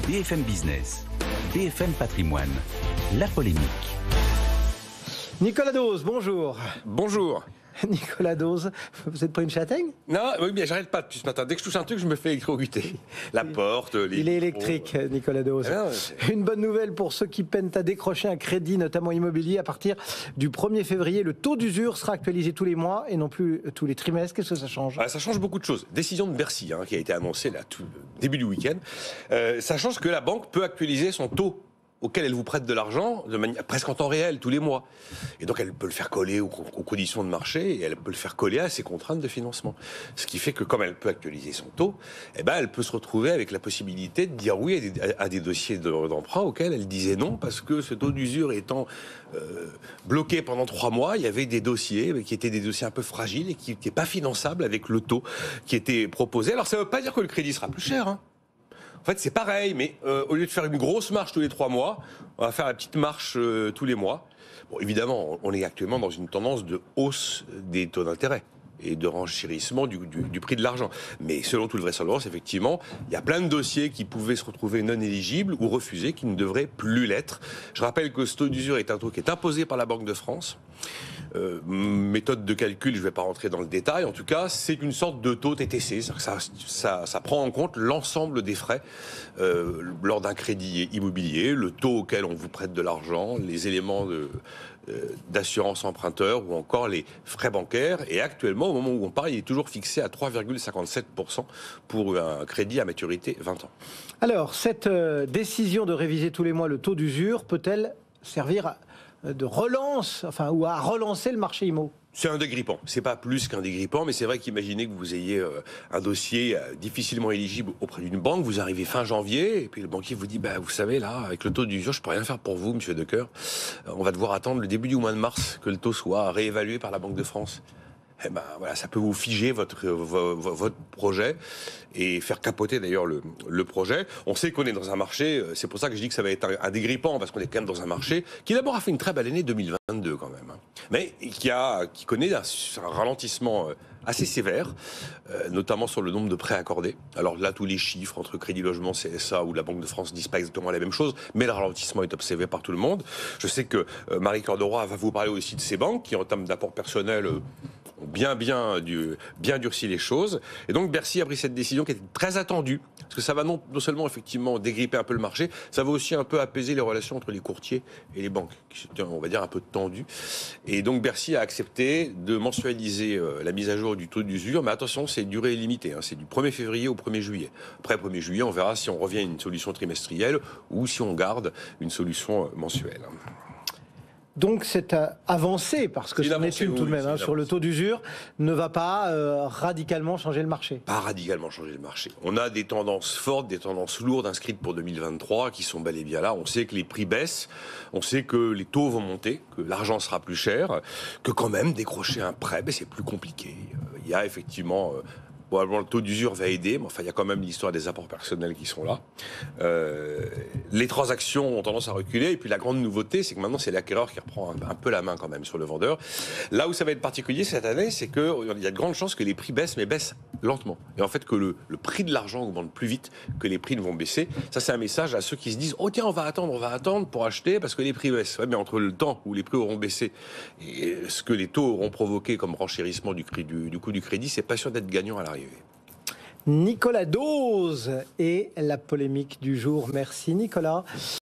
BFM Business, BFM Patrimoine, la polémique. Nicolas Dose, bonjour. Bonjour. Nicolas Dose, vous êtes pas une châtaigne? Non, oui, bien, j'arrête pas depuis ce matin. Dès que je touche un truc, je me fais électrocuter. La porte, les... Il est électrique, Nicolas Dose. Une bonne nouvelle pour ceux qui peinent à décrocher un crédit, notamment immobilier. À partir du 1er février, le taux d'usure sera actualisé tous les mois et non plus tous les trimestres. Qu'est-ce que ça change? Ça change beaucoup de choses. Décision de Bercy, qui a été annoncée là, tout début du week-end. Ça change que la banque peut actualiser son taux auquel elle vous prête de l'argent de manière presque en temps réel, tous les mois. Et donc elle peut le faire coller aux conditions de marché et elle peut le faire coller à ses contraintes de financement. Ce qui fait que comme elle peut actualiser son taux, elle peut se retrouver avec la possibilité de dire oui à des dossiers d'emprunt auxquels elle disait non, parce que ce taux d'usure étant bloqué pendant 3 mois, il y avait des dossiers qui étaient des dossiers un peu fragiles et qui n'étaient pas finançables avec le taux qui était proposé. Alors ça ne veut pas dire que le crédit sera plus cher, En fait, c'est pareil, mais au lieu de faire une grosse marche tous les 3 mois, on va faire la petite marche tous les mois. Bon, évidemment, on est actuellement dans une tendance de hausse des taux d'intérêt et de renchérissement du prix de l'argent. Mais selon toute vraisemblance, effectivement, il y a plein de dossiers qui pouvaient se retrouver non éligibles ou refusés, qui ne devraient plus l'être. Je rappelle que ce taux d'usure est un taux qui est imposé par la Banque de France. Méthode de calcul, je ne vais pas rentrer dans le détail. En tout cas, c'est une sorte de taux TTC. Ça prend en compte l'ensemble des frais lors d'un crédit immobilier, le taux auquel on vous prête de l'argent, les éléments d'assurance emprunteur ou encore les frais bancaires. Et actuellement, au moment où on parle, il est toujours fixé à 3,57% pour un crédit à maturité 20 ans. Alors, cette décision de réviser tous les mois le taux d'usure peut-elle servir de relance, ou à relancer le marché immo? C'est un dégrippant. C'est pas plus qu'un dégrippant, mais c'est vrai qu'imaginez que vous ayez un dossier difficilement éligible auprès d'une banque, vous arrivez fin janvier, et puis le banquier vous dit, vous savez, là, avec le taux d'usure, je peux rien faire pour vous, monsieur Decoeur. On va devoir attendre le début du mois de mars que le taux soit réévalué par la Banque de France. Voilà, ça peut vous figer votre projet et faire capoter d'ailleurs le projet. On sait qu'on est dans un marché, c'est pour ça que je dis que ça va être un dégrippant, parce qu'on est quand même dans un marché qui d'abord a fait une très belle année 2022 quand même, mais qui connaît un ralentissement assez sévère, notamment sur le nombre de prêts accordés. Alors là, tous les chiffres entre Crédit Logement, CSA ou la Banque de France disent pas exactement la même chose, mais le ralentissement est observé par tout le monde. Je sais que Marie Cœur de Roy va vous parler aussi de ces banques qui, en termes d'apport personnel, ont bien durci les choses. Et donc Bercy a pris cette décision qui était très attendue, parce que ça va non seulement effectivement dégripper un peu le marché, ça va aussi un peu apaiser les relations entre les courtiers et les banques, qui étaient, on va dire, un peu tendues. Et donc Bercy a accepté de mensualiser la mise à jour du taux d'usure, mais attention, c'est durée limitée, c'est du 1er février au 1er juillet. Après 1er juillet, on verra si on revient à une solution trimestrielle ou si on garde une solution mensuelle. Donc cette avancée, parce que son étude tout de même sur le taux d'usure, ne va pas radicalement changer le marché. Pas radicalement changer le marché. On a des tendances fortes, des tendances lourdes inscrites pour 2023 qui sont bel et bien là. On sait que les prix baissent, on sait que les taux vont monter, que l'argent sera plus cher, que quand même décrocher un prêt, c'est plus compliqué. Il y a effectivement... le taux d'usure va aider, mais il y a quand même l'histoire des apports personnels qui sont là. Les transactions ont tendance à reculer, et puis la grande nouveauté, c'est que maintenant, c'est l'acquéreur qui reprend un peu la main quand même sur le vendeur. Là où ça va être particulier cette année, c'est qu'il y a de grandes chances que les prix baissent, mais baissent lentement. Et en fait, que le prix de l'argent augmente plus vite que les prix ne vont baisser. Ça, c'est un message à ceux qui se disent « Oh tiens, on va attendre pour acheter parce que les prix baissent. » Ouais, mais entre le temps où les prix auront baissé et ce que les taux auront provoqué comme renchérissement du coût du crédit, c'est pas sûr d'être gagnant à l'arrivée. Nicolas Dose et la polémique du jour. Merci Nicolas.